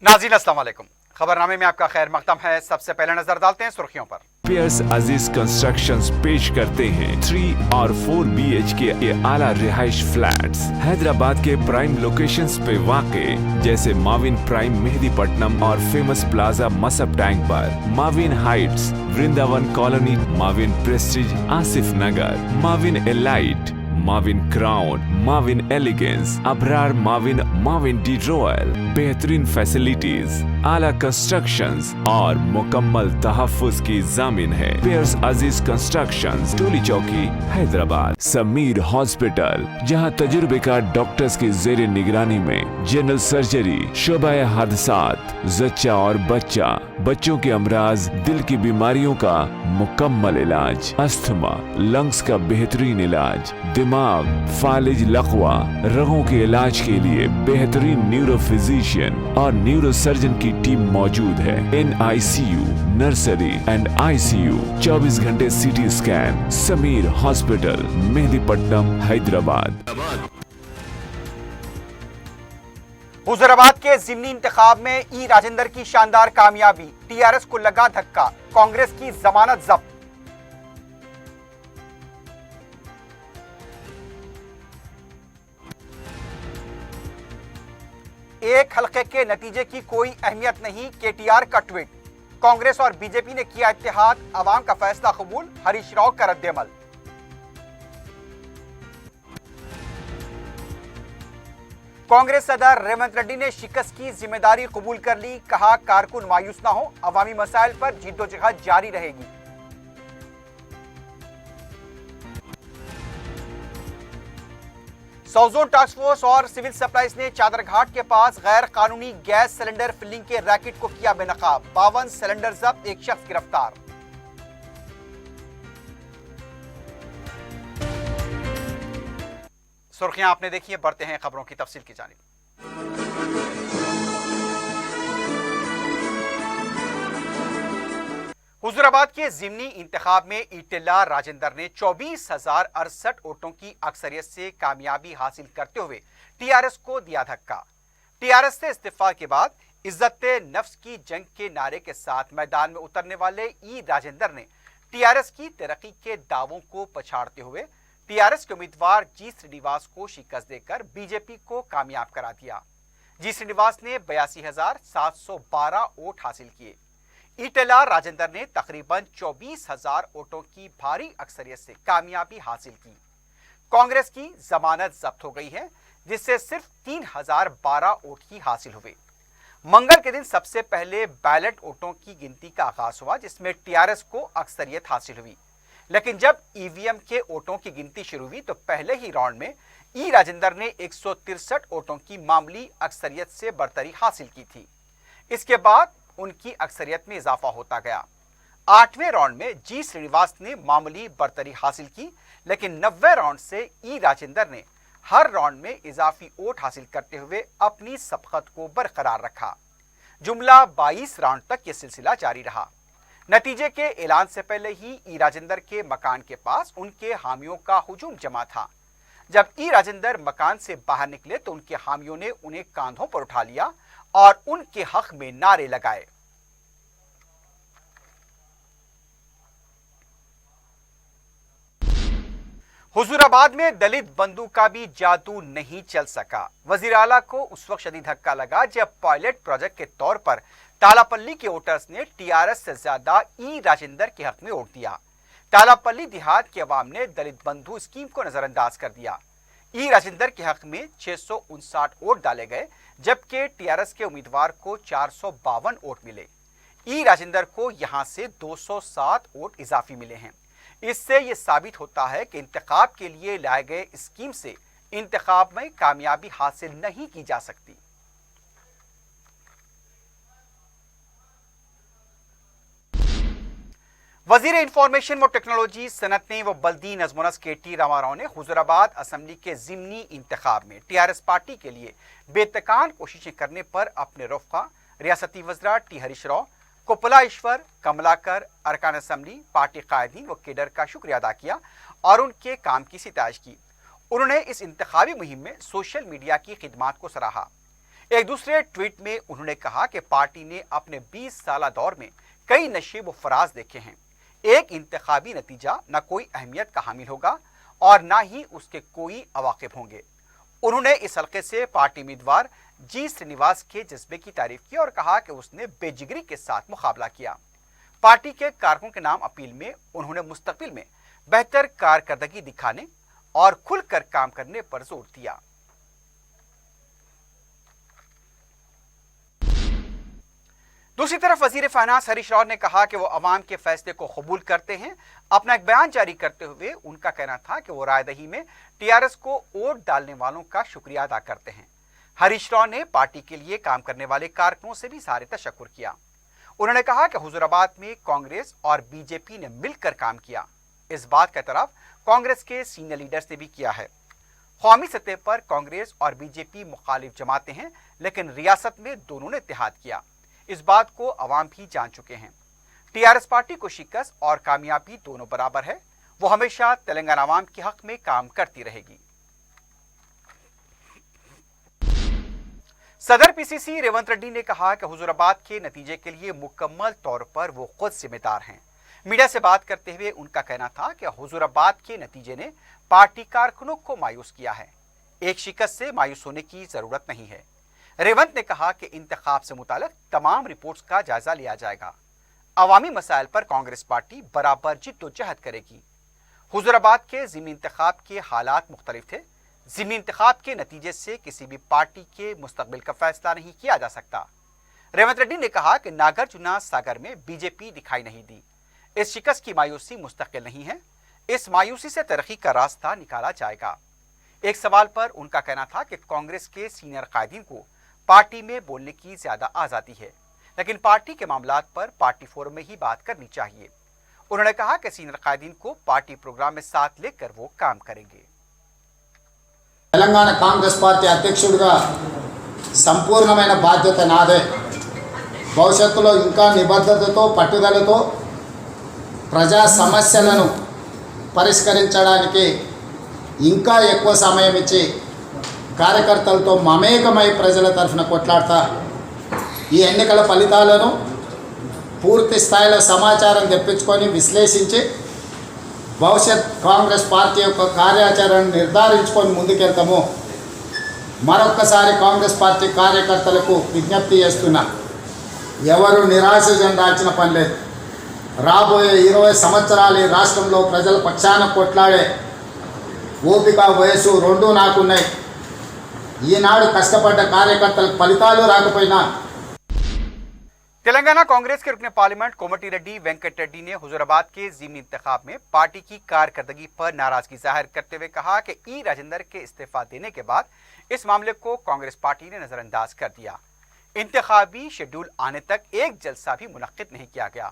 नाज़रीन अस्सलाम वालेकुम। खबरनामे में आपका खैर मकदम है। सबसे पहले नजर डालते हैं सुर्खियों पर। पियर्स अजीज कंस्ट्रक्शंस पेश करते हैं 3 और 4 BHK के आला रिहाइश फ्लैट्स हैदराबाद के प्राइम लोकेशंस पे वाक़े जैसे माविन प्राइम मेहदीपट्टनम और फेमस प्लाजा मसब टैंक पर, Mavin heights, Vrindavan colony, Mavin prestige Asif Nagar, Mavin elite, Mavin crown, Mavin elegance, Abrar Mavin, Mavin डी रॉयल, बेहतरीन फैसिलिटीज, आला कंस्ट्रक्शंस और मुकम्मल तहफ़्फ़ुज़ की ज़ामिन है। पियर्स अजीज कंस्ट्रक्शंस, टोली चौकी, हैदराबाद। समीर हॉस्पिटल, जहां तजुर्बेकार डॉक्टर्स की ज़ेरे निगरानी में जनरल सर्जरी, शोबाए हादसात, जच्चा और बच्चा, बच्चों के अमराज, दिल की बीमारियों का मुकम्मल इलाज, अस्थमा, लंग्स का बेहतरीन इलाज, दिमाग, फालिज, लकवा, रगों के इलाज के लिए बेहतरीन न्यूरो फिजिशियन और न्यूरो सर्जन की टीम मौजूद है। NICU, नर्सरी एंड ICU, 24 घंटे CT scan. Sameer hospital, Mehdipatnam, Hyderabad. Huzurabad के ज़िमनी इंतखाब में ई राजेंद्र की शानदार कामयाबी, TRS को लगा धक्का, कांग्रेस की जमानत जब्त। एक हलके के नतीजे की कोई अहमियत नहीं, KTR का ट्वीट। कांग्रेस और बीजेपी ने किया इत्तेहाद, अवाम का फैसला कबूल, हरीश राव का रद्देमल। कांग्रेस सदर रेवंत रेड्डी ने शिकस्त की जिम्मेदारी कबूल कर ली, कहा कारकुन मायूस ना हो, अवामी मसाइल पर जिद्दोजहद जारी रहेगी। साउथ टास्क फोर्स और सिविल सप्लाईज ने चादरघाट के पास गैर कानूनी गैस सिलेंडर फिलिंग के रैकेट को किया बेनकाब, 52 सिलेंडर जब्त, एक शख्स गिरफ्तार। सुर्खियां आपने देखी है, बढ़ते हैं खबरों की तफसील की जानिब। हुजूराबाद के ज़िमनी इंतखाब में ईटिल्ला राजेंद्र ने 24,068 वोटों की अक्सरियत से कामयाबी हासिल करते हुए TRS को दिया धक्का। TRS से इस्तीफा के बाद इज्जत नफ्स की जंग के नारे के साथ मैदान में उतरने वाले ई राजेंद्र ने TRS की तरक्की के दावों को पछाड़ते हुए TRS के उम्मीदवार जी श्रीनिवास को शिकस्त देकर बीजेपी को कामयाब करा दिया। जी श्रीनिवास ने 82,712 वोट हासिल किए। ईटिल्ला राजेंद्र ने तकरीबन 24,000 वोटों की भारी अक्सरियत से कामयाबी हासिल की। कांग्रेस की जमानत जब्त हो गई है, जिससे सिर्फ 3,012 वोट ही हासिल हुए। मंगल के दिन सबसे पहले बैलेट वोटों की गिनती का आगाज हुआ, जिसमें TRS को अक्सरियत हासिल हुई। लेकिन जब EVM के वोटों की गिनती शुरू हुई तो पहले ही राउंड में ई राजेंद्र ने 163 वोटों की मामूली अक्सरियत से बरतरी हासिल की थी। इसके बाद उनकी अक्सरियत में इजाफा होता गया। 8वें राउंड में जी श्रीनिवास ने मामूली बरतरी हासिल की, लेकिन 90वें राउंड से ई राजेंद्र ने हर राउंड में इजाफी वोट हासिल करते हुए अपनी सबकत को बरकरार रखा। जुमला 22 राउंड तक यह सिलसिला जारी रहा। नतीजे के ऐलान से पहले ही ई राजेंद्र के मकान के पास उनके हामियों का हुजूम जमा था। जब ई राजेंद्र मकान से बाहर निकले तो उनके हामियों ने उन्हें कांधों पर उठा लिया और उनके हक में नारे लगाए। हुजूराबाद में दलित बंधु का भी जादू नहीं चल सका। वजीर आला को उस वक्त शदीद धक्का लगा जब पायलट प्रोजेक्ट के तौर पर तालापल्ली के वोटर्स ने TRS से ज्यादा ई राजेंद्र के हक में वोट दिया। तालापल्ली देहात के अवाम ने दलित बंधु स्कीम को नजरअंदाज कर दिया। ई राजेंद्र के हक में 659 वोट डाले गए, जबकि TRS के उम्मीदवार को 452 वोट मिले। ई राजेंद्र को यहां से 207 वोट इजाफी मिले हैं। इससे यह साबित होता है कि इंतखाब के लिए लाए गए स्कीम से इंतखाब में कामयाबी हासिल नहीं की जा सकती। वजीर इंफॉर्मेशन व टेक्नोलॉजी, सनतें व बल्दी नज़्म-ओ-नस्क KT रामाराव ने हुजूराबाद असम्बली के ज़िमनी इंतखाब में TRS पार्टी के लिए बेतकान कोशिशें करने पर अपने रफ़्क़ा रियासती वज़रा T हरीश राव, कोपला ईश्वर, कमलाकर, अरकान असम्बली, पार्टी कायदीन व केडर का शुक्रिया अदा किया और उनके काम की सिताइश की। उन्होंने इस इंतखाबी मुहिम में सोशल मीडिया की खिदमात को सराहा। एक दूसरे ट्वीट में उन्होंने कहा कि पार्टी ने अपने 20 साल दौर में कई नशेब फराज देखे हैं। एक इंतखाबी नतीजा न कोई अहमियत का हामिल होगा और न ही उसके कोई अवाकिब होंगे। उन्होंने इस हल्के से पार्टी उम्मीदवार जी श्रीनिवास के जज्बे की तारीफ की और कहा कि उसने बेजिगरी के साथ मुकाबला किया। पार्टी के कारकुनों के नाम अपील में उन्होंने मुस्तकबिल में बेहतर कारकर्दगी दिखाने और खुलकर काम करने पर जोर दिया। दूसरी तरफ वजीर फाइनेंस हरीश राव ने कहा कि वो अवाम के फैसले को कबूल करते हैं। अपना एक बयान जारी करते हुए उनका कहना था कि वो रायदही में टीआरएस को वोट डालने वालों का शुक्रिया अदा करते हैं। हरीश राव ने पार्टी के लिए काम करने वाले कारकुनों से भी सारे तशक्कुर किया। उन्होंने कहा कि हुजूराबाद में कांग्रेस और बीजेपी ने मिलकर काम किया। इस बात का एतराफ कांग्रेस के सीनियर लीडर्स ने भी किया है। कौमी सतह पर कांग्रेस और बीजेपी मुखालिफ जमातें हैं, लेकिन रियासत में दोनों ने इत्तेहाद किया। इस बात को अवाम भी जान चुके हैं। टीआरएस पार्टी को शिकस्त और कामयाबी दोनों बराबर है। वो हमेशा तेलंगाना अवाम के हक में काम करती रहेगी। सदर पीसीसी रेवंत रेड्डी ने कहा कि हुजूराबाद के नतीजे के लिए मुकम्मल तौर पर वो खुद जिम्मेदार हैं। मीडिया से बात करते हुए उनका कहना था कि हुजूराबाद के नतीजे ने पार्टी कारकुनों को मायूस किया है। एक शिकस्त से मायूस होने की जरूरत नहीं है। रेवंत ने कहा कि इंतखाब से मुताल्लिक तमाम रिपोर्ट्स का जायजा लिया जाएगा। अवामी मसाइल पर कांग्रेस पार्टी बराबर जिद्दोजहद करेगी। हुजूराबाद के ज़िमनी इंतखाब के हालात मुख्तलिफ थे। ज़िमनी इंतखाब के नतीजे से किसी भी पार्टी के मुस्तकबिल का फैसला नहीं किया जा सकता। रेवंत रेड्डी ने कहा कि नागार्जुना सागर में बीजेपी दिखाई नहीं दी। इस शिकस्त की मायूसी मुस्तकिल नहीं है। इस मायूसी से तरक्की का रास्ता निकाला जाएगा। एक सवाल पर उनका कहना था कि कांग्रेस के सीनियर कायदीन को पार्टी में बोलने की ज्यादा आजादी है, लेकिन पार्टी के मामलात पर पार्टी फोरम में ही बात करनी चाहिए। उन्होंने कहा कि सीनियर कायदीन को पार्टी प्रोग्राम में साथ लेकर वो काम करेंगे। తెలంగాణ కాంగ్రెస్ పార్టీ అధ్యక్షుడిగా సంపూర్ణమైన బాధ్యత నాదే. భవిష్యత్తులో ఇంకా నిబద్ధతతో పట్టుదలతో ప్రజా సమస్యలను పరిష్కరించడానికి ఇంకా ఎక్కువ సమయం ఇచ్చి కార్యకర్తలతో మమేకమై ప్రజల తరఫున కొట్లాడతా ఈ ఎన్నికల ఫలితాలను పూర్తి స్థాయిలో సమాచారం తెప్పించుకొని విశ్లేషించి భవిష్యత్ కాంగ్రెస్ పార్టీ యొక్క కార్యాచరణను నిర్ధారించుకొని ముందుకెళ్తాము. మరొక్కసారి కాంగ్రెస్ పార్టీ కార్యకర్తలకు విజ్ఞప్తి చేస్తున్నా, ఎవరు నిరాశ చెందాల్సిన పని లేదు. రాబోయే 20 సంవత్సరాలు ఈ రాష్ట్రంలో ప్రజల పక్షాన కొట్లాడే ఓపిక వయసు రెండూ నాకున్నాయి. ఈనాడు కష్టపడ్డ కార్యకర్తలకు ఫలితాలు రాకపోయినా तेलंगाना कांग्रेस के रुकने पार्लियामेंट कोमटी रेड्डी वेंकट रेड्डी ने हुजूराबाद के ज़िमनी इंतखाब में पार्टी की कारकर्दगी पर नाराजगी जाहिर करते हुए कहा कि ई राजेंद्र के इस्तीफा देने के बाद इस मामले को कांग्रेस पार्टी ने नजरअंदाज कर दिया। इंतखाबी शेड्यूल आने तक एक जलसा भी मुनक्किद नहीं किया गया।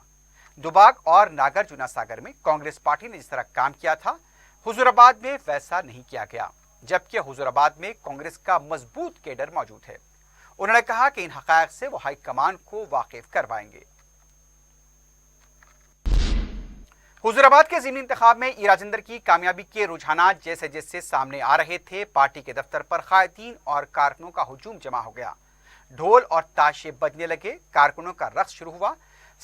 दुबाग और नागार्जुना सागर में कांग्रेस पार्टी ने जिस तरह काम किया था, हुजूराबाद में वैसा नहीं किया गया, जबकि हुजूराबाद में कांग्रेस का मजबूत कैडर मौजूद है। उन्होंने कहा कि इन हक़ाइक़ से वो हाईकमान को वाकिफ करवाएंगे। हुजूराबाद के ज़िमनी इंतखाब में ई राजेंद्र की कामयाबी के रुझानात जैसे जैसे सामने आ रहे थे, पार्टी के दफ्तर पर कायदीन और कारकुनों का हुजूम जमा हो गया। ढोल और ताशे बजने लगे, कारकुनों का रक्स शुरू हुआ।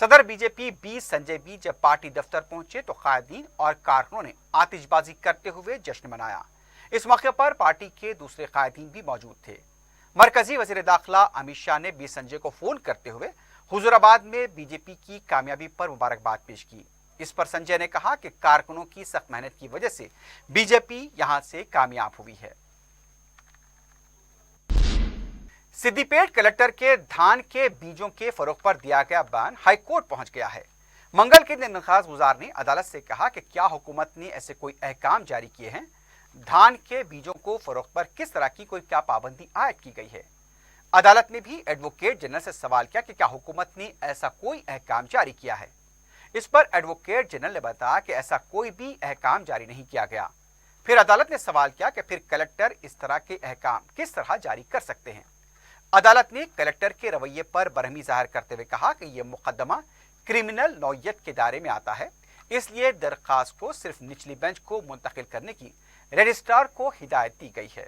सदर बीजेपी बी संजय बी जब पार्टी दफ्तर पहुंचे तो कायदीन और कारकुनों ने आतिशबाजी करते हुए जश्न मनाया। इस मौके पर पार्टी के दूसरे कायदीन भी मौजूद थे। मरकजी वजीर दाखिला अमित शाह ने बी संजय को फोन करते हुए हुजूराबाद में बीजेपी की कामयाबी पर मुबारकबाद पेश की। इस पर संजय ने कहा कि कारकुनों की सख्त मेहनत की वजह से बीजेपी यहां से कामयाब हुई है। सिद्दीपेट कलेक्टर के धान के बीजों के फरोख्त पर दिया गया बयान हाईकोर्ट पहुंच गया है। मंगल के दिन नखास गुजार ने अदालत से कहा कि क्या हुकूमत ने ऐसे कोई अहकाम जारी किए हैं, धान के बीजों को फरोख्त पर किस तरह की कोई क्या पाबंदी आयद की गई है। अदालत ने भी एडवोकेट जनरल से सवाल किया कि क्या हुकूमत ने ऐसा कोई अहकाम जारी किया है। इस पर एडवोकेट जनरल ने बताया कि ऐसा कोई भी अहकाम जारी नहीं किया गया। फिर अदालत ने सवाल किया कि फिर कलेक्टर इस तरह के अहकाम किस तरह जारी कर सकते हैं। अदालत ने कलेक्टर के रवैये पर बरहमी जाहिर करते हुए कहा कि यह मुकदमा क्रिमिनल नौयत के दायरे में आता है, इसलिए दरख्वास्त को सिर्फ निचली बेंच को मुंतकिल करने की रजिस्ट्रार को हिदायत दी गई है।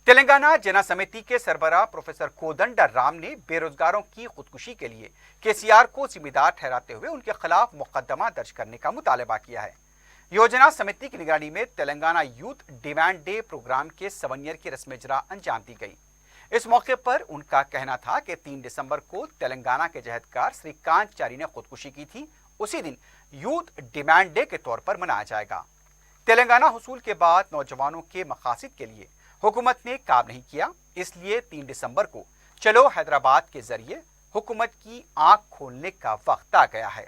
तेलंगाना जना समिति के सरबराह प्रोफेसर कोदंड राम ने बेरोजगारों की खुदकुशी के लिए केसीआर को जिम्मेदार ठहराते हुए उनके खिलाफ मुकदमा दर्ज करने का मुतालबा किया है। योजना समिति की निगरानी में Telangana youth demand day programme के 7 ईयर की रस्म इजरा अंजाम दी गई। इस मौके पर उनका कहना था कि 3 दिसंबर को तेलंगाना के जहदकार श्रीकांत चारी ने खुदकुशी की थी, उसी दिन यूथ डिमांड डे के तौर पर मनाया जाएगा। तेलंगाना हुसूल के बाद नौजवानों के मकासद के लिए हुकूमत ने काम नहीं किया, इसलिए 3 दिसंबर को चलो हैदराबाद के जरिए हुकूमत की आंख खोलने का वक्त आ गया है।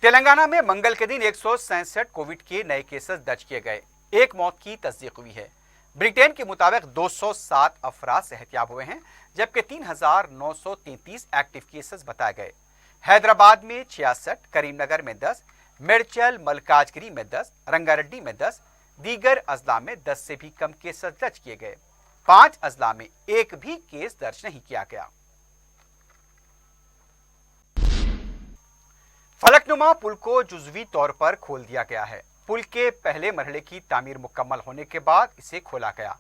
तेलंगाना में मंगल के दिन 167 कोविड के नए केसेस दर्ज किए गए, एक मौत की तस्दीक हुई है। ब्रिटेन के मुताबिक 207 अफराद सेहतयाब हुए हैं, जबकि 3,933 एक्टिव केसेस बताए गए। हैदराबाद में 66, करीमनगर में 10, मेडचल मलकाजगिरी में 10, रंगारेड्डी में 10, दीगर अजला में 10 से भी कम केसेस दर्ज किए गए। 5 अजला में एक भी केस दर्ज नहीं किया गया। फलकनुमा पुल को जुजवी तौर पर खोल दिया गया है। पुल के पहले मरहले की तामीर मुकम्मल होने के बाद इसे खोला गया।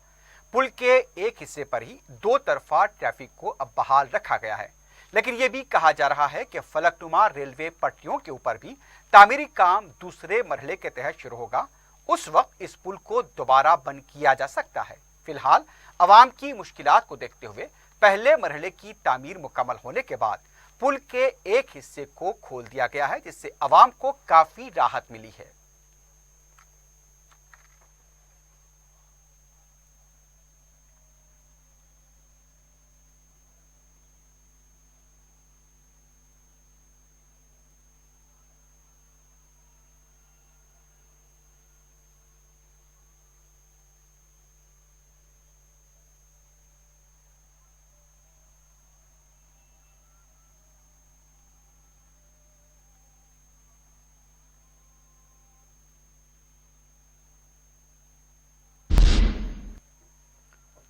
पुल के एक हिस्से पर ही 2 तरफा ट्रैफिक को अब बहाल रखा गया है, लेकिन यह भी कहा जा रहा है कि फलकनुमा रेलवे पटरियों के ऊपर भी तामीरी काम दूसरे मरहले के तहत शुरू होगा। उस वक्त इस पुल को दोबारा बंद किया जा सकता है। फिलहाल अवाम की मुश्किलात को देखते हुए पहले मरहले की तामीर मुकम्मल होने के बाद पुल के एक हिस्से को खोल दिया गया है, जिससे अवाम को काफी राहत मिली है।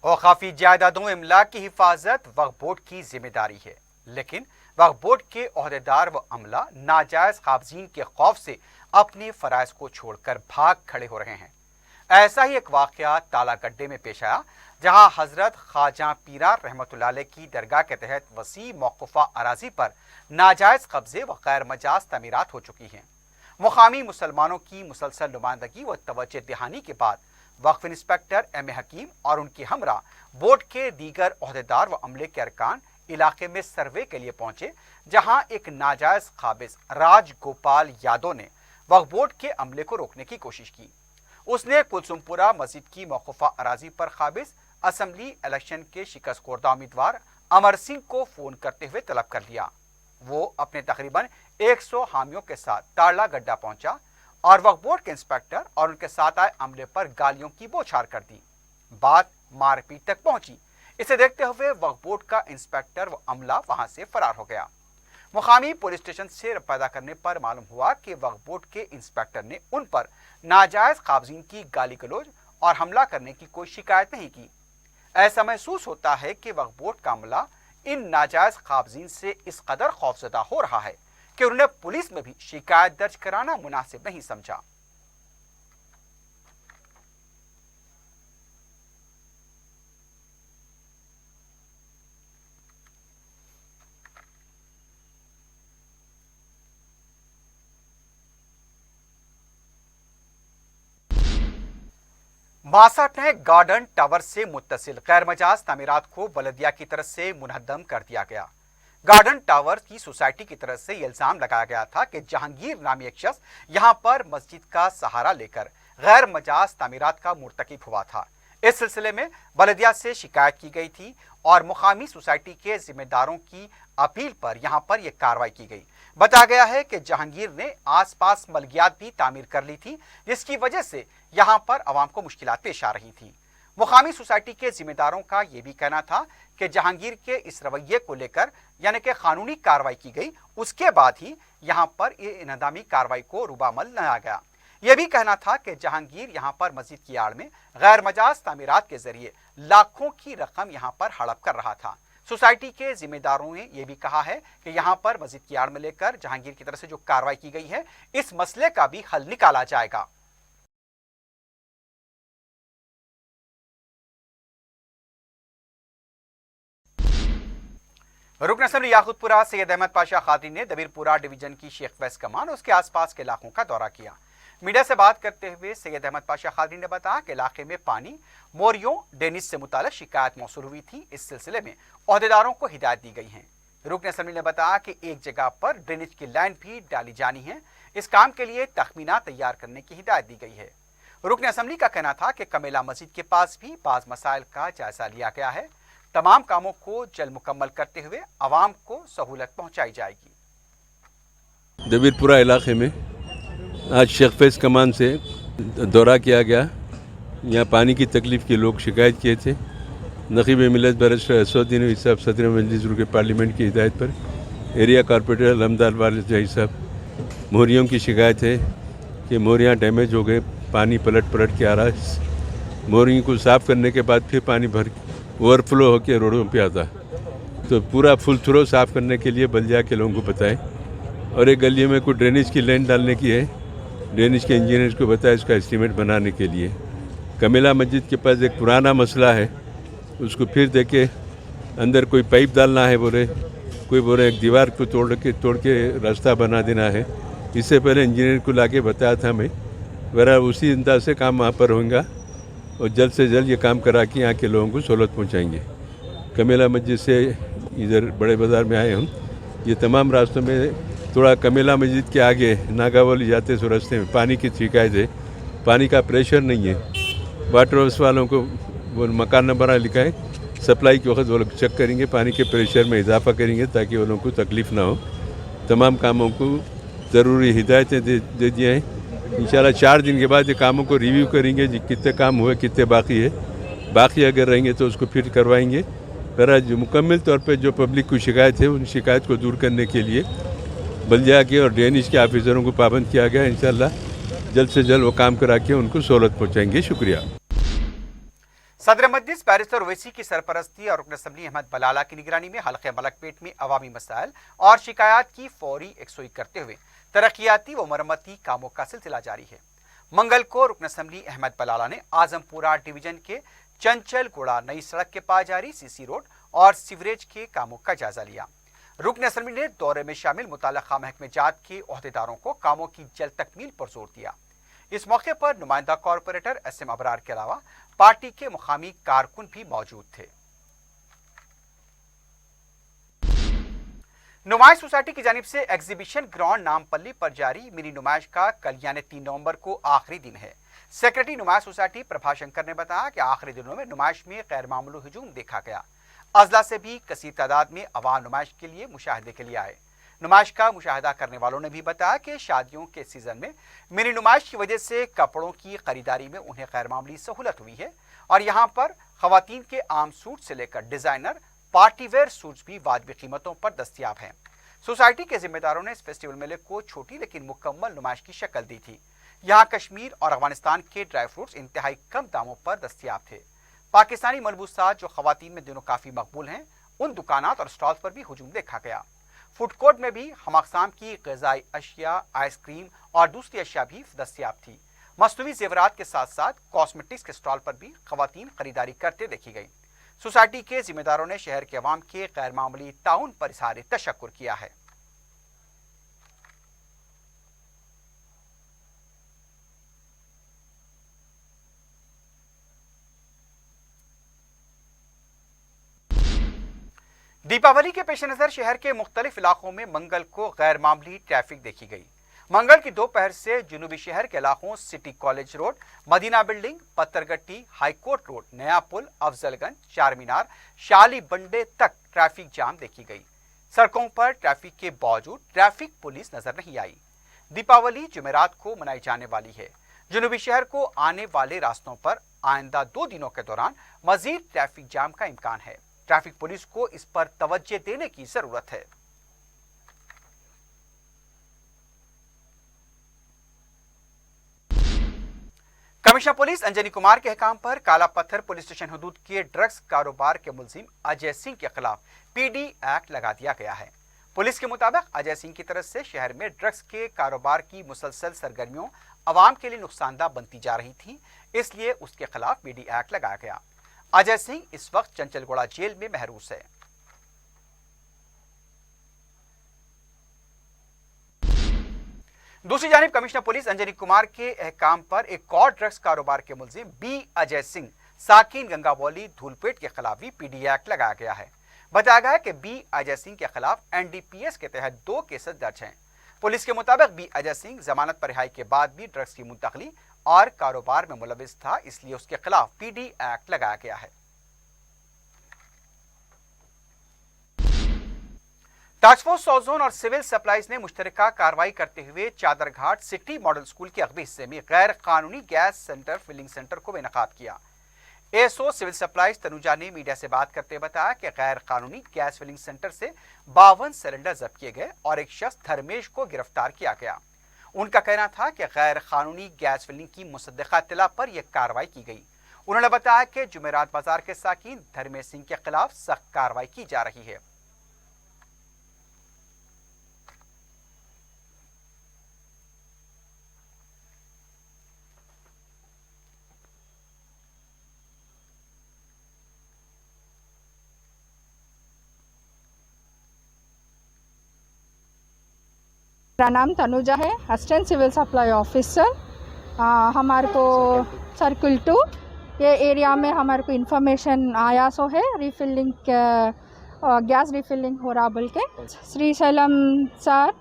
औकाफी जायदादों इमला की हिफाजत वक्फ बोर्ड की जिम्मेदारी है, लेकिन वक्फ बोर्ड के ओहदेदार व अमला नाजायज काबजीन के खौफ से अपने फराइज को छोड़कर भाग खड़े हो रहे हैं। ऐसा ही एक वाकया तालागड्डे में पेश आया, जहां हजरत ख्वाजा पीरा रहमतुल्लाह अलैह की दरगाह के तहत वसी मौकूफा अराजी पर नाजायज कब्जे व गैर मजाज तमीरात हो चुकी हैं। मुकामी मुसलमानों की मुसलसल नुमाइंदगी व तवज्जो दहानी के बाद वक्फ इंस्पेक्टर एम ए हकीम और उनके हमरा बोर्ड के दीगर ओहदेदार व अमले के अरकान इलाके में सर्वे के लिए पहुंचे, जहां एक नाजायज काबिज राज गोपाल यादव ने वक्फ बोर्ड के अमले को रोकने की कोशिश की। उसने कुलसुमपुरा मस्जिद की मौकूफा अराजी पर काबिज असम्बली इलेक्शन के शिकस्त खुर्दा उम्मीदवार अमर सिंह को फोन करते हुए तलब कर लिया। वो अपने तकरीबन 100 हामियों के साथ ताड़ला गड्ढा पहुंचा और वक्फ बोर्ड के इंस्पेक्टर और उनके साथ आए अमले पर गालियों की बौछार कर दी। बात मारपीट तक पहुंची। इसे देखते हुए वक्फ बोर्ड का इंस्पेक्टर व अमला वहां से फरार हो गया। मुकामी पुलिस स्टेशन से रब्ता करने पर मालूम हुआ कि वक्फ बोर्ड के इंस्पेक्टर ने उन पर नाजायज काबजीन की गाली गलौज और हमला करने की कोई शिकायत नहीं की। ऐसा महसूस होता है कि वक्फ बोर्ड का अमला इन नाजायज काबजीन से इस कदर खौफजदा हो रहा है कि उन्होंने पुलिस में भी शिकायत दर्ज कराना मुनासिब नहीं समझा। बासठ में गार्डन टावर से मुत्तसिल गैर मजाज तामीरात को बलदिया की तरफ से मुनहदम कर दिया गया। गार्डन टावर की सोसाइटी की तरफ से यह इल्जाम लगाया गया था कि जहांगीर नामी एक शख्स यहां पर मस्जिद का सहारा लेकर गैर मजाज तामीरात का मुर्तकिब हुआ था। इस सिलसिले में बलदिया से शिकायत की गई थी और मुकामी सोसाइटी के जिम्मेदारों की अपील पर यहां पर यह कार्रवाई की गई। बताया गया है कि जहांगीर ने आसपास मलगियात भी तामीर कर ली थी, जिसकी वजह से यहां पर आवाम को मुश्किलात पेश आ रही थी। मुकामी सोसाइटी के जिम्मेदारों का यह भी कहना था कि जहांगीर के इस रवैये को लेकर यानी कि कानूनी कार्रवाई की गई, उसके बाद ही यहां पर इनहदामी कार्रवाई को रूबामल लाया गया। यह भी कहना था कि जहांगीर यहां पर मस्जिद की आड़ में गैर मजाज तामीरात के जरिए लाखों की रकम यहां पर हड़प कर रहा था। सोसाइटी के जिम्मेदारों ने यह भी कहा है कि यहां पर मस्जिद की आड़ में लेकर जहांगीर की तरफ से जो कार्रवाई की गई है, इस मसले का भी हल निकाला जाएगा। रुकन असेंबली याकूतपुरा सैयद अहमद पाशा खातिन ने दबीरपुरा डिवीजन की शेख फैज कमान और उसके आसपास के इलाकों का दौरा किया। मीडिया से बात करते हुए सैयद अहमद पाशा खातिन ने बताया कि इलाके में पानी, मोरियों, ड्रेनेज से मुताल्लिक शिकायत मौसूल हुई थी। इस सिलसिले में ओहदेदारों को हिदायत दी गई है। रुकन असेंबली ने बताया कि एक जगह पर ड्रेनेज की लाइन भी डाली जानी है। इस काम के लिए तखमीना तैयार करने की हिदायत दी गई है। रुकन असेंबली का कहना था कि कमेला मस्जिद के पास भी बाज मसाइल का जायजा लिया गया है। तमाम कामों को जल्द मुकम्मल करते हुए आवाम को सहूलत पहुंचाई जाएगी। दबीरपुरा इलाके में आज शेख फैज कमान से दौरा किया गया। यहाँ पानी की तकलीफ़ के लोग शिकायत किए थे। नकीब मिलत बैरिस्टर असदुद्दीन साहब सदर मजलिस रुक पार्लियामेंट की हिदायत पर एरिया कॉरपोरेटर अलहमदार वालिद जही साहब, मोहरियों की शिकायत है कि मोहरियाँ डैमेज हो गए, पानी पलट के आ रहा है। मोहरियों को साफ़ करने के बाद फिर पानी भर ओवरफ्लो होकर रोडों पे आता। तो पूरा फुल थ्रो साफ़ करने के लिए बल्दिया के लोगों को बताएं। और एक गली में कोई ड्रेनेज की लाइन डालने की है, ड्रेनेज के इंजीनियर को बताया इसका एस्टीमेट बनाने के लिए। कमेला मस्जिद के पास एक पुराना मसला है, उसको फिर देखे अंदर कोई पाइप डालना है बोले, कोई बोले एक दीवार को तोड़ के रास्ता बना देना है। इससे पहले इंजीनियर को लाके बताया था मैं, वरना उसी अंदाज से काम वहाँ पर होगा और जल्द से जल्द ये काम करा के यहाँ के लोगों को सहूलत पहुँचाएँगे। कमेला मस्जिद से इधर बड़े बाज़ार में आए हम। ये तमाम रास्तों में थोड़ा कमेला मस्जिद के आगे नागावली जाते सो रास्ते में पानी की शिकायत है, पानी का प्रेशर नहीं है। वाटर हाउस वालों को वो मकान नंबर लिखा है, सप्लाई के वक्त वो लोग चेक करेंगे, पानी के प्रेशर में इजाफा करेंगे ताकि उन लोगों को तकलीफ़ ना हो। तमाम कामों को ज़रूरी हिदायतें दे दिए हैं। इंशाल्लाह 4 दिन के बाद ये कामों को रिव्यू करेंगे, जी कितने काम हुए, कितने बाकी है। बाकी अगर रहेंगे तो उसको फिर करवाएंगे। पर जो मुकम्मल तौर पे जो पब्लिक को शिकायत है, उन शिकायत को दूर करने के लिए बल्दिया के और ड्रेनेज के ऑफिसरों को पाबंद किया गया। इंशाल्लाह जल्द से जल्द वो काम करा के उनको सहूलत पहुँचाएंगे। शुक्रिया। सदर मजलिस बैरिस्टर ओवैसी की सरपरस्ती और रुकन असेंबली अहमद बलाला की निगरानी में हल्के मलकपेट में अवामी मसाइल और शिकायत की फौरी यकसुई करते हुए तरक्याती व मरम्मती कामों का सिलसिला जारी है। मंगल को रुकन असेंबली अहमद बलाला ने आजमपुरा डिवीजन के चंचल गुड़ा नई सड़क के पास जारी सीसी रोड और सीवरेज के कामों का जायजा लिया। रुकन असेंबली ने दौरे में शामिल मुताल्लिका महकमे जात के ओहदेदारों को कामों की जल्द तकमील पर जोर दिया। इस मौके पर नुमाइंदा कॉरपोरेटर एसएम अबरार के अलावा पार्टी के मुकामी कारकुन भी मौजूद थे। नुमाइश सोसाइटी की जानिब से एग्जीबिशन ग्राउंड नामपल्ली पर जारी मिनी नुमाइश का कल यानी 3 नवंबर को आखिरी दिन है। सेक्रेटरी नुमाइश सोसाइटी प्रभा शंकर ने बताया कि आखिरी दिनों में नुमाइश में गैर मामूली हुजूम देखा गया। अजला से भी कसीर तादाद में अवाम नुमाइश के लिए मुशाहिदे के लिए आए। नुमाइश का मुशाहिदा करने वालों ने भी बताया कि शादियों के सीजन में मिनी नुमाइश की वजह से कपड़ों की खरीदारी में उन्हें गैर मामूली सहूलत हुई है और यहाँ पर खवातीन के आम सूट से लेकर डिजाइनर पार्टी वेयर सूट्स भी वाजिब कीमतों पर दस्तयाब हैं। सोसाइटी के जिम्मेदारों ने इस फेस्टिवल मेले को छोटी लेकिन मुकम्मल नुमाइश की शक्ल दी थी। यहाँ कश्मीर और अफगानिस्तान के ड्राई फ्रूट्स इंतहाई कम दामों पर दस्तयाब थे। पाकिस्तानी मलबूसात जो खवातीन में दिनों काफ़ी मकबूल हैं, उन दुकानात और स्टॉल्स पर भी हुजूम देखा गया। फूड कोर्ट में भी हम अक़साम की ग़िज़ाई अशिया, आइसक्रीम और दूसरी अशिया भी दस्तयाब थी। मस्तनूई ज़ेवरात के साथ साथ कॉस्मेटिक्स के स्टॉल पर भी खवातीन खरीदारी करते देखी गई। सोसाइटी के जिम्मेदारों ने शहर के अवाम के गैर मामूली ताउन पर इज़हार तशक्कुर किया है। दीपावली के पेश नज़र शहर के मुख्तलिफ इलाकों में मंगल को गैर मामूली ट्रैफिक देखी गई। मंगल की दोपहर से जुनूबी शहर के इलाकों city college road, Madina building, Patthargatti, high court road, Naya Pul, Afzalgunj, चार मीनार, शाली बंडे तक ट्रैफिक जाम देखी गई। सड़कों पर ट्रैफिक के बावजूद ट्रैफिक पुलिस नजर नहीं आई। दीपावली जुमेरात को मनाई जाने वाली है। जुनूबी शहर को आने वाले रास्तों पर आइंदा 2 दिनों के दौरान मजीद ट्रैफिक जाम का इम्कान है। ट्रैफिक पुलिस को इस पर तवज्जो देने की जरूरत है। कमिश्नर पुलिस अंजनी कुमार के अहकाम पर काला पत्थर पुलिस स्टेशन हदूद के ड्रग्स कारोबार के मुलजिम अजय सिंह के खिलाफ पीडी एक्ट लगा दिया गया है। पुलिस के मुताबिक अजय सिंह की तरफ से शहर में ड्रग्स के कारोबार की मुसलसल सरगर्मियों आवाम के लिए नुकसानदा बनती जा रही थी, इसलिए उसके खिलाफ पीडी एक्ट लगाया गया। अजय सिंह इस वक्त चंचलगौड़ा जेल में महरूस है। दूसरी जानिब कमिश्नर पुलिस अंजनी कुमार के अहकाम पर एक और ड्रग्स कारोबार के मुलजिम बी अजय सिंह साकिन गंगाबौली धूलपेट के खिलाफ भी पीडी एक्ट लगाया गया है। बताया गया है कि बी अजय सिंह के खिलाफ एनडीपीएस के तहत 2 केसेस दर्ज हैं। पुलिस के मुताबिक बी अजय सिंह जमानत पर रिहाई के बाद भी ड्रग्स की मुंतकली और कारोबार में मुलविस था, इसलिए उसके खिलाफ पीडी एक्ट लगाया गया है। टास्क फोर्स साउथ जोन और सिविल सप्लाईज ने मुश्तरका कार्रवाई करते हुए चादरघाट सिटी मॉडल स्कूल के अगबी हिस्से में गैर कानूनी गैस सेंटर फिलिंग सेंटर को बेनकाब किया। एएसओ सिविल सप्लाईज तनुजा ने मीडिया से बात करते हुए बताया कि गैर कानूनी गैस फिलिंग सेंटर से 52 सिलेंडर जब्त किए गए और एक शख्स धर्मेश को गिरफ्तार किया गया। उनका कहना था कि गैर कानूनी गैस फिलिंग की मुसद्दका इत्तला पर यह कार्रवाई की गई। उन्होंने बताया कि जुमेरात बाजार के साकिन धर्मेश सिंह के खिलाफ सख्त कार्रवाई की जा रही है। मेरा नाम तनुजा है, असिस्टेंट सिविल सप्लाई ऑफिसर। हमारे को सर्किल 2 ये एरिया में हमारे को इन्फॉर्मेशन आया सो है रिफिलिंग गैस रिफिलिंग हो रहा बोल के Srisailam sir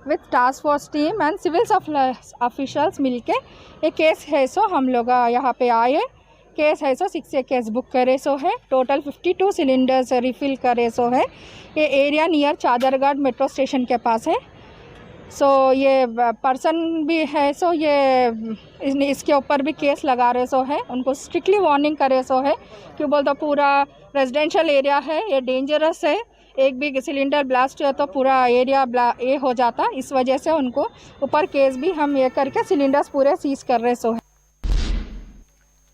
with task force team and civil supply officials मिलके ये केस है सो हम लोग यहाँ पे आए। केस है सो 6 केस बुक करे सो है, टोटल 52 सिलेंडर्स रिफिल करे सो है। ये area near Chaderghat metro station के पास है। ये पर्सन भी है सो ये इसके ऊपर भी केस लगा रहे सो है, उनको स्ट्रिक्टली वार्निंग करे सो है क्यों बोल तो पूरा रेजिडेंशियल एरिया है, ये डेंजरस है। एक भी सिलेंडर ब्लास्ट हो तो पूरा एरिया ये हो जाता, इस वजह से उनको ऊपर केस भी हम ये करके सिलेंडर्स पूरे सीज कर रहे सो है।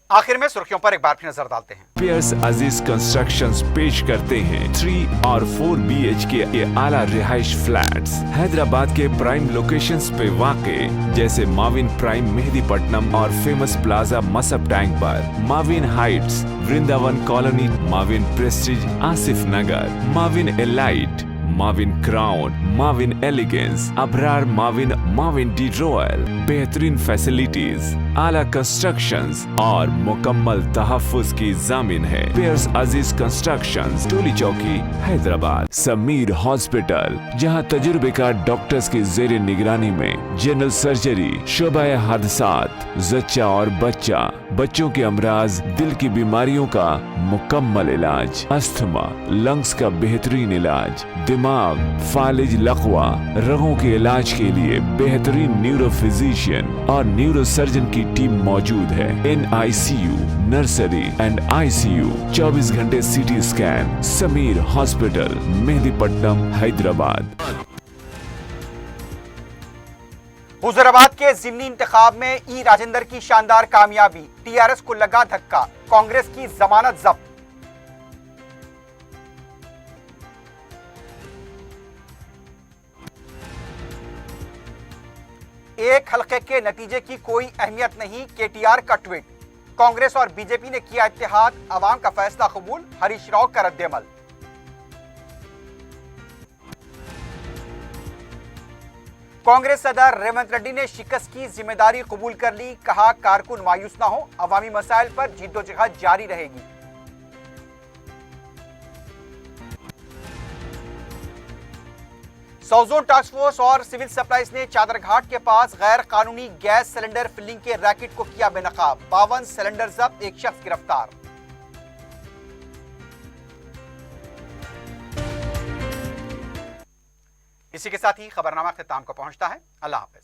आखिर में सुर्खियों पर एक बार फिर नजर डालते हैं। पियर्स अजीज कंस्ट्रक्शंस पेश करते हैं 3 और 4 BHK के आला रिहाइश फ्लैट्स हैदराबाद के प्राइम लोकेशंस पे वाक़े जैसे माविन प्राइम मेहदीपट्टनम और फेमस प्लाजा मसब टैंक पर, Mavin heights Vrindavan colony, Mavin prestige Asif Nagar, Mavin elite, Mavin crown, Mavin elegance, Abrar Mavin, Mavin डी रॉयल, बेहतरीन फैसिलिटीज, आला कंस्ट्रक्शंस और मुकम्मल तहफ्फुज की जामिन है। पियर्स अजीज कंस्ट्रक्शंस, टोली चौकी, हैदराबाद। समीर हॉस्पिटल, जहां तजुर्बेकार डॉक्टर्स की जेर निगरानी में जनरल सर्जरी, शोबा हादसात, जच्चा और बच्चा, बच्चों के अमराज, दिल की बीमारियों का मुकम्मल इलाज, अस्थमा, लंग्स का बेहतरीन इलाज, दिमाग, फालिज, लकवा, रगों के इलाज के लिए बेहतरीन न्यूरो फिजिशियन और न्यूरो सर्जन की टीम मौजूद है। NICU, नर्सरी एंड ICU, 24 घंटे CT scan. Sameer hospital, Mehdipatnam, Hyderabad. Huzurabad के ज़िमनी इंतखाब में ई राजेंद्र की शानदार कामयाबी, TRS को लगा धक्का, कांग्रेस की जमानत जब्त। एक हलके के नतीजे की कोई अहमियत नहीं, KTR का ट्वीट। कांग्रेस और बीजेपी ने किया इत्तेहाद, अवाम का फैसला कबूल, हरीश राव का रद्द-ए-अमल। कांग्रेस सदर रेवंत रेड्डी ने शिकस्त की जिम्मेदारी कबूल कर ली, कहा कारकुन मायूस ना हो, अवामी मसाइल पर जिद्दोजहद जारी रहेगी। साउथ जोन टास्क फोर्स और सिविल सप्लाईज ने चादरघाट के पास गैर कानूनी गैस सिलेंडर फिलिंग के रैकेट को किया बेनकाब, 52 सिलेंडर जब्त, एक शख्स गिरफ्तार। इसी के साथ ही खबरनामा इख्तिताम को पहुंचता है। अल्लाह हाफिज।